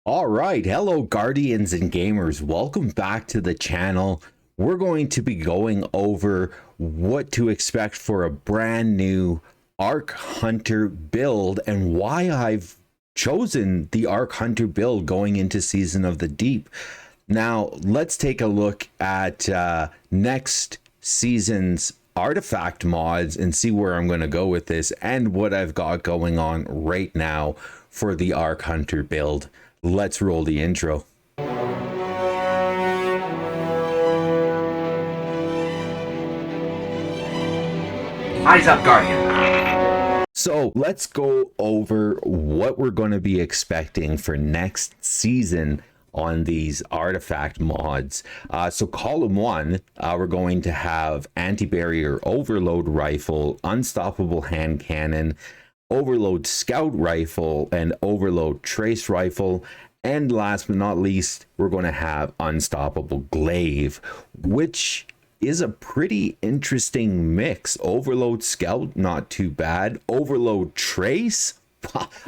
All right, hello guardians and gamers. Welcome back to the channel. We're going to be going over what to expect for a brand new Arc Hunter build and why I've chosen the Arc Hunter build going into Season of the Deep. Now, let's take a look at next season's artifact mods and see where I'm going to go with this and what I've got going on right now for the Arc Hunter build. Let's roll the intro. Eyes up, Guardian. So let's go over what we're going to be expecting for next season on these artifact mods. So column one, we're going to have anti-barrier overload rifle, unstoppable hand cannon, overload scout rifle, and overload trace rifle. And last but not least, we're going to have unstoppable glaive, which is a pretty interesting mix. Overload scout, not too bad. Overload trace,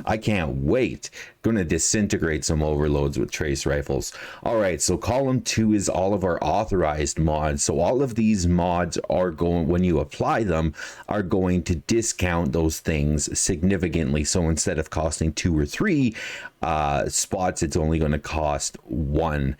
I can't wait. Gonna disintegrate some overloads with trace rifles. All right, so column two is all of our authorized mods. So all of these mods are going, when you apply them, are going to discount those things significantly. So instead of costing 2 or 3 spots, it's only going to cost 1.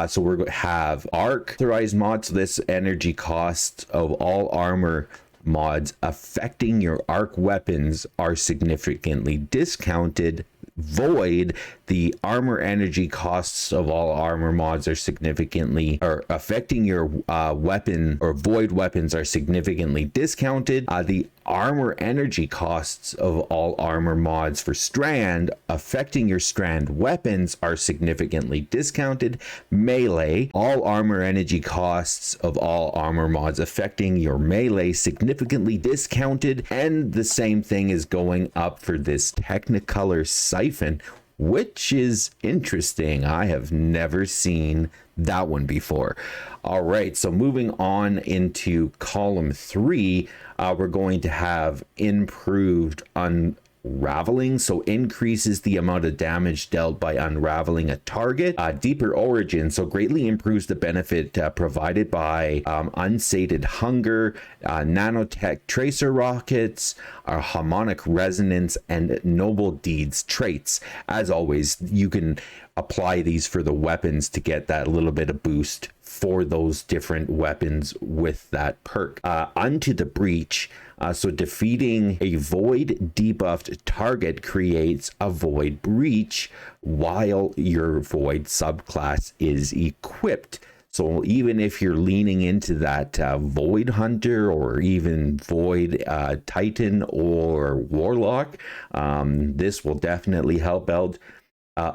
So we're going to have arc authorized mods. So this energy cost of all armor mods affecting your arc weapons are significantly discounted. Void, the armor energy costs of all armor mods are significantly, or affecting your weapon or void weapons are significantly discounted. The armor energy costs of all armor mods for strand affecting your strand weapons are significantly discounted. Melee, all armor energy costs of all armor mods affecting your melee significantly discounted. And the same thing is going up for this Technicolor siphon, which is interesting. I have never seen that one before. All right, so moving on into column 3, we're going to have improved unraveling, so increases the amount of damage dealt by unraveling a target. Deeper origin, so greatly improves the benefit provided by unsated hunger, nanotech tracer rockets, harmonic resonance, and noble deeds traits. As always, you can apply these for the weapons to get that little bit of boost for those different weapons with that perk. Unto the breach, so defeating a void debuffed target creates a void breach while your void subclass is equipped. So even if you're leaning into that void hunter or even void titan or warlock, this will definitely help out.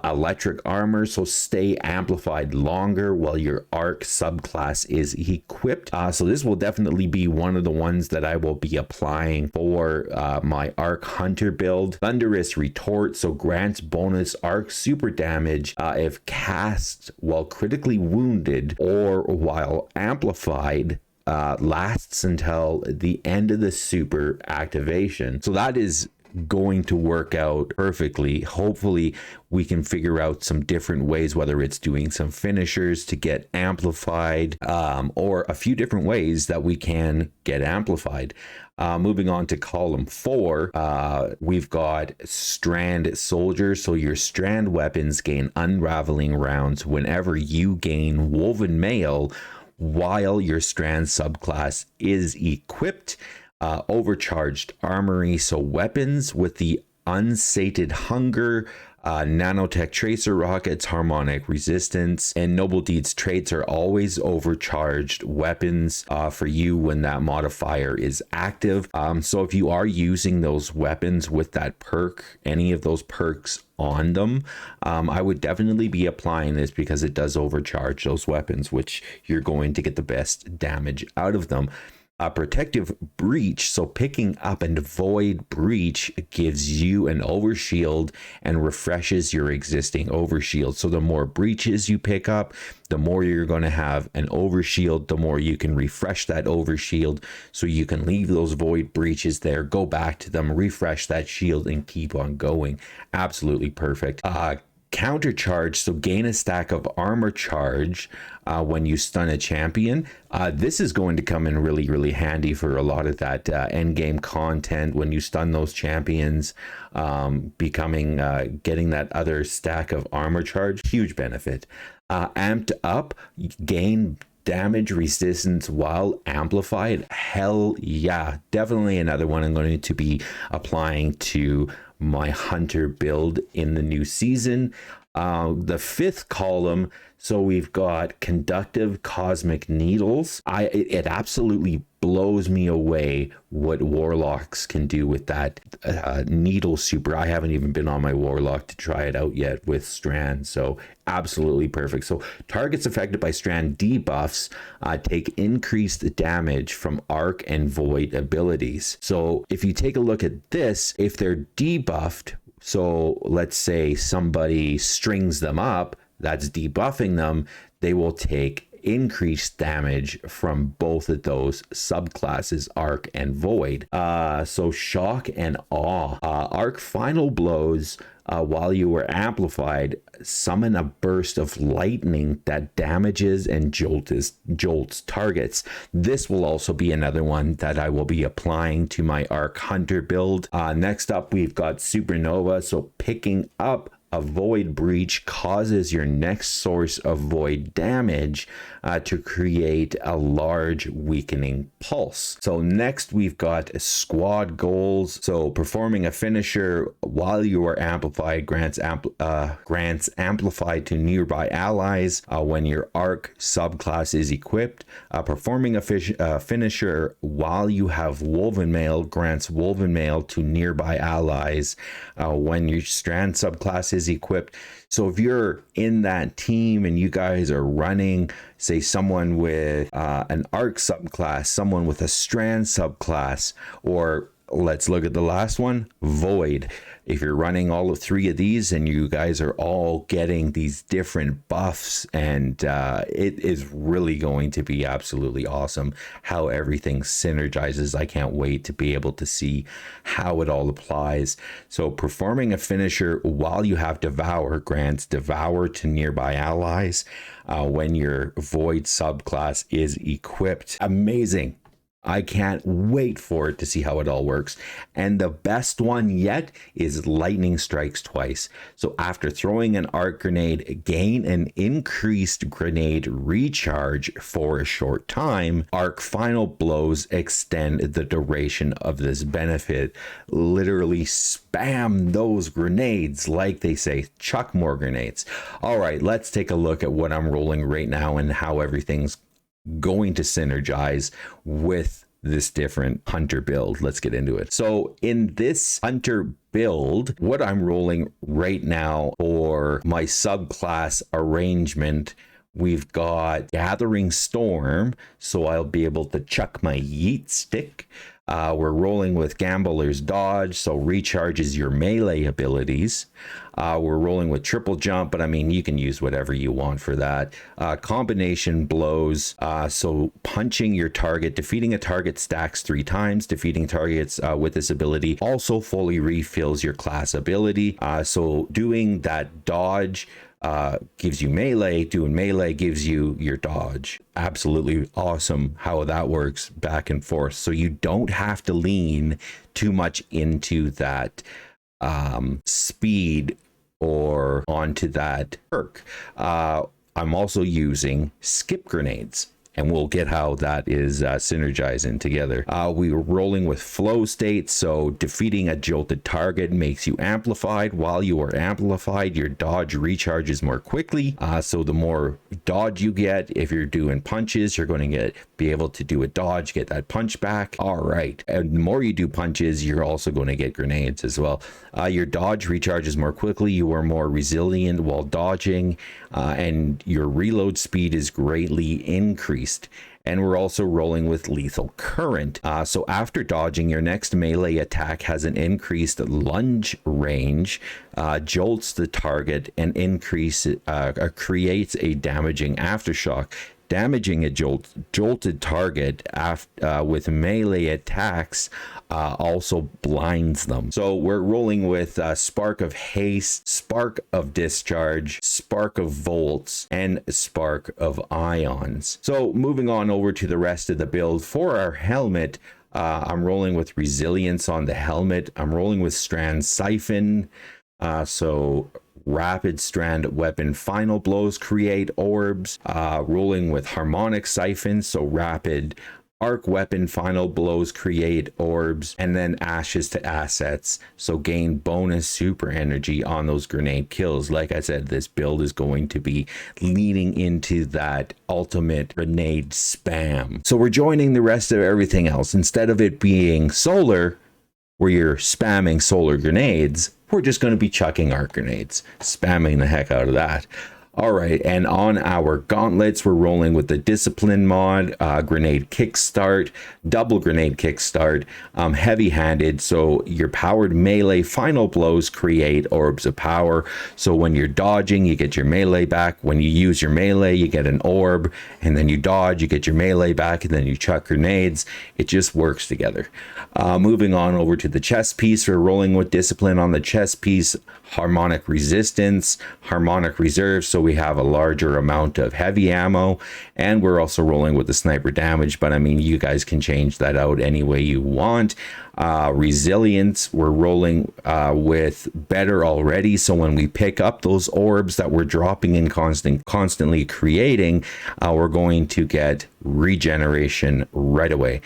Electric armor, so stay amplified longer while your arc subclass is equipped. So this will definitely be one of the ones that I will be applying for my Arc Hunter build. Thunderous retort, so grants bonus arc super damage if cast while critically wounded or while amplified. Lasts until the end of the super activation. So that is going to work out perfectly. Hopefully we can figure out some different ways, whether it's doing some finishers to get amplified, or a few different ways that we can get amplified. Moving on to column 4, we've got strand soldier, so your strand weapons gain unraveling rounds whenever you gain woven mail while your strand subclass is equipped. Overcharged armory, so weapons with the unsated hunger, nanotech tracer rockets, harmonic resistance, and noble deeds traits are always overcharged weapons for you when that modifier is active. So if you are using those weapons with that perk, any of those perks on them, I would definitely be applying this because it does overcharge those weapons, which you're going to get the best damage out of them. Protective breach, so picking up and void breach gives you an overshield and refreshes your existing overshield. So the more breaches you pick up, the more you're going to have an overshield, the more you can refresh that overshield, so you can leave those void breaches there, go back to them, refresh that shield, and keep on going. Absolutely perfect. counter charge, so gain a stack of armor charge when you stun a champion. This is going to come in really, really handy for a lot of that end game content when you stun those champions. Getting that other stack of armor charge, huge benefit. Amped up, gain damage resistance while amplified. Hell yeah, definitely another one I'm going to be applying to my hunter build in the new season. The fifth column, so we've got conductive cosmic needles. It absolutely blows me away what warlocks can do with that needle super. I haven't even been on my warlock to try it out yet with Strand, so absolutely perfect. So targets affected by Strand debuffs take increased damage from arc and void abilities. So if you take a look at this, if they're debuffed, so let's say somebody strings them up, that's debuffing them, they will take increased damage from both of those subclasses, arc and void. So shock and awe. Arc final blows, while you were amplified, summon a burst of lightning that damages and jolts targets. This will also be another one that I will be applying to my arc hunter build. Next up, we've got supernova. So picking up a void breach causes your next source of void damage to create a large weakening pulse. So next we've got squad goals. So performing a finisher while you are amplified grants amplified to nearby allies when your arc subclass is equipped. Performing a finisher while you have woven mail grants woven mail to nearby allies when your strand subclass is equipped. So if you're in that team and you guys are running, say, someone with an arc subclass, someone with a strand subclass, or let's look at the last one, void. If you're running all of three of these and you guys are all getting these different buffs, and it is really going to be absolutely awesome how everything synergizes. I can't wait to be able to see how it all applies. So performing a finisher while you have devour grants devour to nearby allies when your void subclass is equipped. Amazing. I can't wait for it to see how it all works. And the best one yet is lightning strikes twice. So after throwing an arc grenade, gain an increased grenade recharge for a short time. Arc final blows extend the duration of this benefit. Literally spam those grenades, like they say, chuck more grenades. All right, let's take a look at what I'm rolling right now and how everything's going to synergize with this different hunter build. Let's get into it. So in this hunter build, what I'm rolling right now for my subclass arrangement, we've got Gathering Storm, so I'll be able to chuck my yeet stick. We're rolling with Gambler's Dodge, so recharges your melee abilities. We're rolling with Triple Jump, but I mean, you can use whatever you want for that. Combination Blows, so punching your target, defeating a target stacks 3 times. Defeating targets with this ability also fully refills your class ability. So doing that dodge gives you melee, doing melee gives you your dodge. Absolutely awesome how that works back and forth. So you don't have to lean too much into that speed or onto that perk. I'm also using skip grenades, and we'll get how that is synergizing together. We were rolling with flow state, so defeating a jolted target makes you amplified. While you are amplified, your dodge recharges more quickly. So the more dodge you get, if you're doing punches, you're going to be able to do a dodge, get that punch back. All right, and the more you do punches, you're also going to get grenades as well. Your dodge recharges more quickly. You are more resilient while dodging, and your reload speed is greatly increased. And we're also rolling with Lethal Current. So after dodging, your next melee attack has an increased lunge range, jolts the target, and creates a damaging aftershock. Damaging a jolted target with melee attacks also blinds them. So we're rolling with Spark of Haste, Spark of Discharge, Spark of Volts, and Spark of Ions. So moving on over to the rest of the build. For our helmet, I'm rolling with Resilience on the helmet. I'm rolling with Strand Siphon. So Rapid Strand Weapon Final Blows create orbs. Rolling with Harmonic Siphon. So Rapid Arc Weapon Final Blows create orbs, and then Ashes to Assets, so gain bonus super energy on those grenade kills. Like I said, this build is going to be leaning into that ultimate grenade spam. So we're joining the rest of everything else. Instead of it being solar, where you're spamming solar grenades, we're just going to be chucking arc grenades, spamming the heck out of that. All right, and on our gauntlets, we're rolling with the Discipline mod, Grenade Kickstart, Double Grenade Kickstart, Heavy-Handed, so your powered melee final blows create orbs of power. So when you're dodging, you get your melee back. When you use your melee, you get an orb, and then you dodge, you get your melee back, and then you chuck grenades. It just works together. Moving on over to the chest piece, we're rolling with Discipline on the chest piece, Harmonic Resistance, Harmonic Reserve, so we have a larger amount of heavy ammo, and we're also rolling with the sniper damage, but I mean, you guys can change that out any way you want. Resilience, we're rolling with Better Already, so when we pick up those orbs that we're dropping and constantly creating, we're going to get regeneration right away.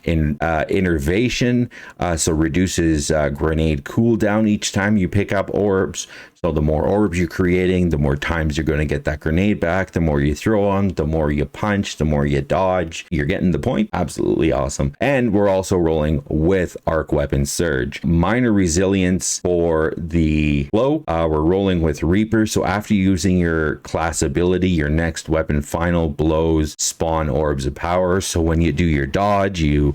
Innervation, so reduces grenade cooldown each time you pick up orbs. So the more orbs you're creating, the more times you're going to get that grenade back. The more you throw them, the more you punch, the more you dodge. You're getting the point? Absolutely awesome. And we're also rolling with Arc Weapon Surge. Minor resilience for the flow. We're rolling with Reaper. So after using your class ability, your next weapon final blows spawn orbs of power. So when you do your dodge, you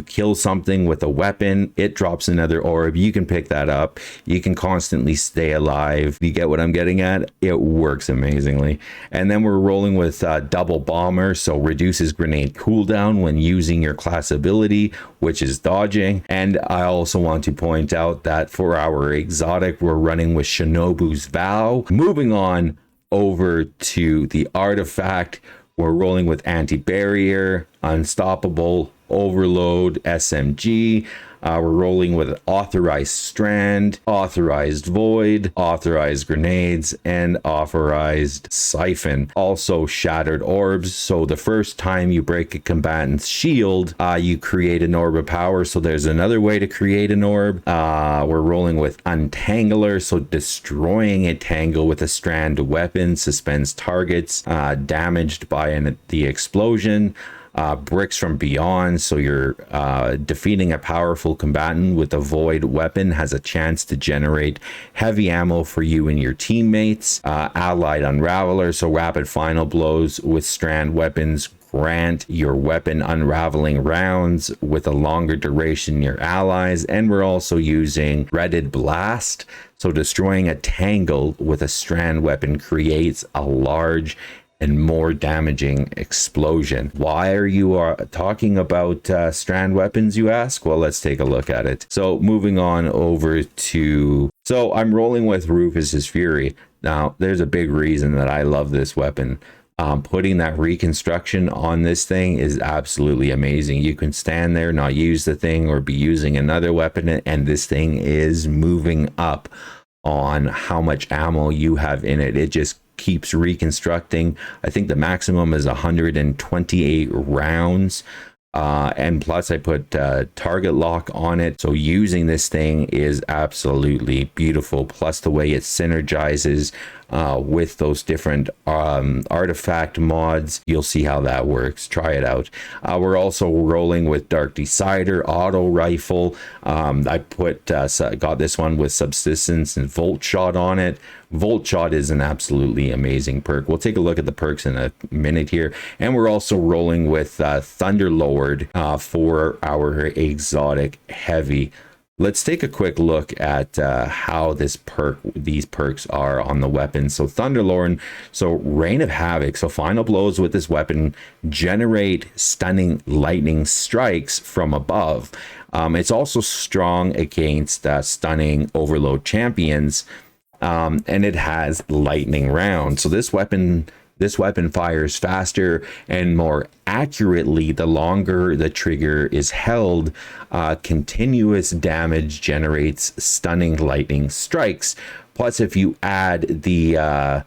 kill something with a weapon, it drops another orb. You can pick that up. You can constantly stay alive. You get what I'm getting at? It works amazingly. And then we're rolling with Double Bomber, so reduces grenade cooldown when using your class ability, which is dodging. And I also want to point out that for our exotic, we're running with Shinobu's Vow. Moving on over to the artifact, we're rolling with Anti-Barrier, Unstoppable, Overload, SMG. We're rolling with Authorized Strand, Authorized Void, Authorized Grenades, and Authorized Siphon. Also Shattered Orbs. So the first time you break a combatant's shield, you create an orb of power. So there's another way to create an orb. We're rolling with Untangler. So destroying a tangle with a strand weapon suspends targets damaged by the explosion. Bricks from Beyond, so you're defeating a powerful combatant with a void weapon has a chance to generate heavy ammo for you and your teammates. Allied Unraveler, so rapid final blows with strand weapons grant your weapon unraveling rounds with a longer duration than your allies. And we're also using Dreaded Blast, so destroying a tangle with a strand weapon creates a large and more damaging explosion. Why are you talking about strand weapons, you ask? Well, let's take a look at it. So moving on over to, so I'm rolling with Rufus's Fury. Now, there's a big reason that I love this weapon. Putting that reconstruction on this thing is absolutely amazing. You can stand there, not use the thing, or be using another weapon, and this thing is moving up on how much ammo you have in it. It just keeps reconstructing. I think the maximum is 128 rounds. And plus I put target lock on it. So using this thing is absolutely beautiful. Plus the way it synergizes with those different artifact mods. You'll see how that works. Try it out. We're also rolling with Dark Decider auto rifle. I got this one with Subsistence and Volt Shot on it. Volt Shot is an absolutely amazing perk. We'll take a look at the perks in a minute here. And we're also rolling with Thunderlord for our exotic heavy. let's take a quick look at how these perks are on the weapon. So Thunderlord, so Rain of Havoc. So final blows with this weapon generate stunning lightning strikes from above. It's also strong against stunning overload champions, and it has lightning round. So this weapon fires faster and more accurately the longer the trigger is held. Continuous damage generates stunning lightning strikes. Plus, if you add the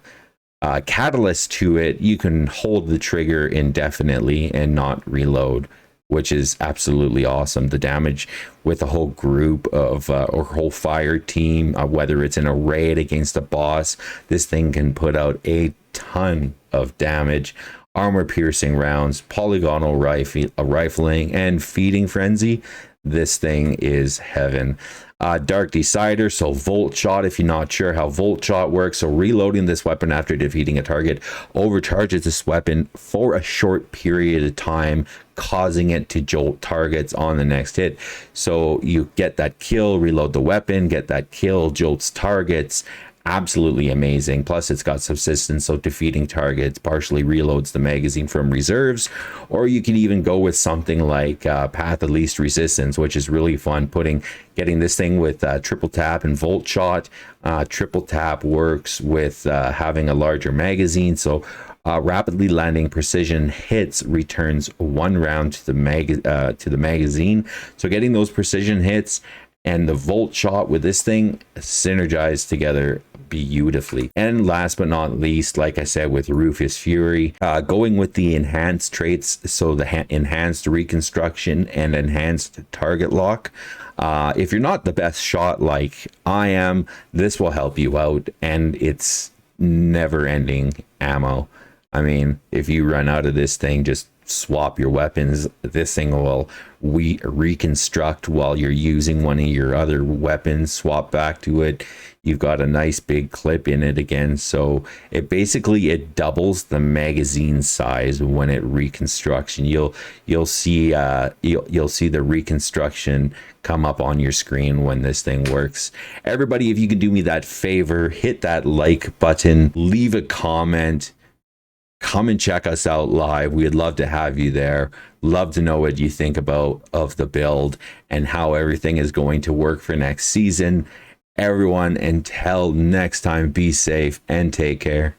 catalyst to it, you can hold the trigger indefinitely and not reload, which is absolutely awesome. The damage with a whole group of or whole fire team, whether it's in a raid against a boss, this thing can put out a ton of damage. Armor piercing rounds, polygonal rifling, and feeding frenzy. This thing is heaven. Dark Decider, so Volt Shot, if you're not sure how Volt Shot works. So reloading this weapon after defeating a target overcharges this weapon for a short period of time, causing it to jolt targets on the next hit. So you get that kill, reload the weapon, get that kill, jolts targets. Absolutely amazing. Plus, it's got subsistence, so defeating targets partially reloads the magazine from reserves. Or you can even go with something like Path of Least Resistance, which is really fun. Getting this thing with triple tap and Volt Shot. Triple tap works with having a larger magazine, so rapidly landing precision hits returns 1 round to the magazine. So getting those precision hits and the Volt Shot with this thing synergize together beautifully. And last but not least, like I said, with Rufus Fury, going with the enhanced traits, so the enhanced reconstruction and enhanced target lock. If you're not the best shot like I am, this will help you out, and it's never ending ammo. I mean, if you run out of this thing, just swap your weapons. This thing will reconstruct while you're using one of your other weapons. Swap back to it. You've got a nice big clip in it again, so it doubles the magazine size when it reconstructs. And you'll see the reconstruction come up on your screen when this thing works. Everybody, if you can do me that favor, hit that like button, leave a comment. Come and check us out live. We'd love to have you there. Love to know what you think of the build and how everything is going to work for next season. Everyone, until next time, be safe and take care.